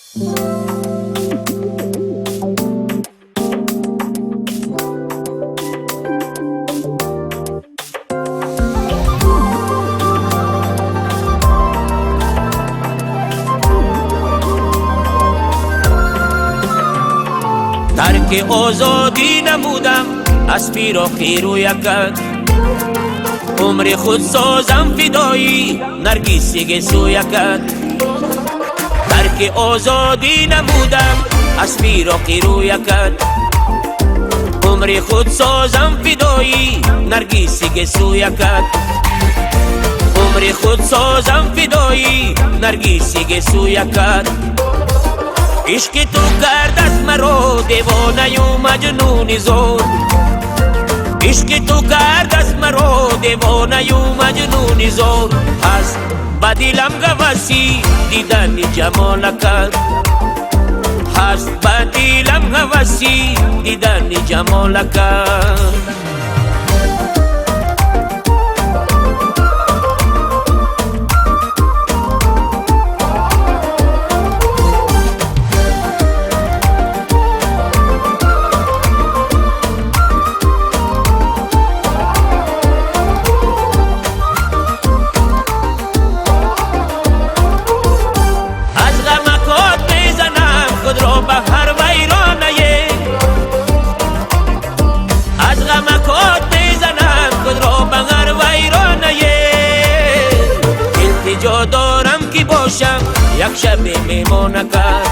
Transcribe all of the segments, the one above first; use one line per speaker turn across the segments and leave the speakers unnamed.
ترک آزادی نمودم از پیراهی رویکت، عمر خود سازم فدایی نرگسی سویکت. ترک آزادی نمودم از پیراهی رویکت، عمر خود سازم فدایی نرگسی سویکت. عمر خود سازم فدایی نرگسی سویکت. عشق تو کرد از مرا دیوانه و مجنون زود، عشق تو کرد از مرا دیوانه و مجنون زود. هست با دلم هوسی دیدن جمالکت، هست با دلم هوسی دیدن جمالکت. التجا دارم که باشم یک شب میمانکت،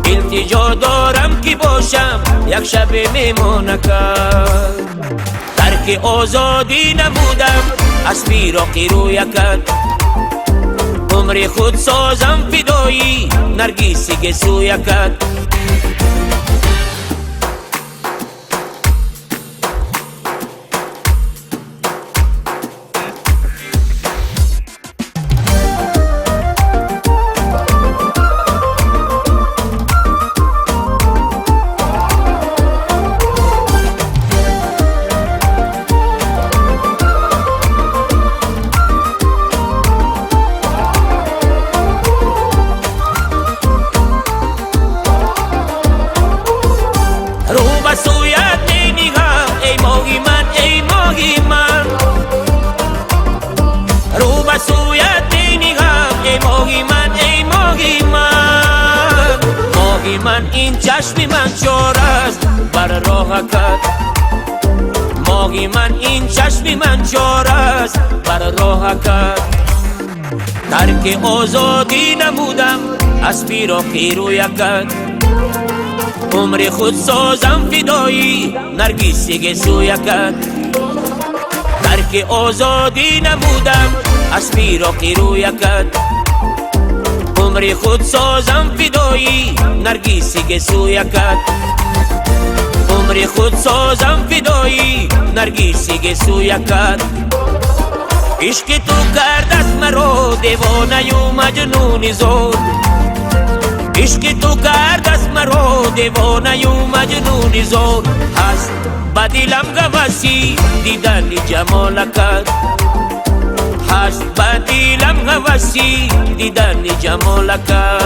التجا دارم که باشم یک شب میمانکت. ترک آزادی نمودم از پیراهی رویکت، عمر خود سازم فدایی نرگسی سویکت. سویت نمیگم ای ماهی من، ای ماهی من. رو به سویت نمیگم ای ماهی من، ای ماهی من. ماهی من این چشم من چار است بر راهکت، ماهی من این چشم من چار است بر راهکت. ترک آزادی نمودم از پیراهی رویکت، عمر خود سازم فدایی نرگسی سویکت. ترک آزادی نمودم از پیراهی رویکت، عمر خود سازم فدایی نرگسی سویکت. عمر خود سازم فدایی نرگسی سویکت. عشق تو کرد از مرا دیوانه و مجنون زود، عشق تو کرد از مرا دیوانه و مجنون زود. هست با دلم هوسی دیدن جمالکت، هست با دلم هوسی دیدن جمالکت.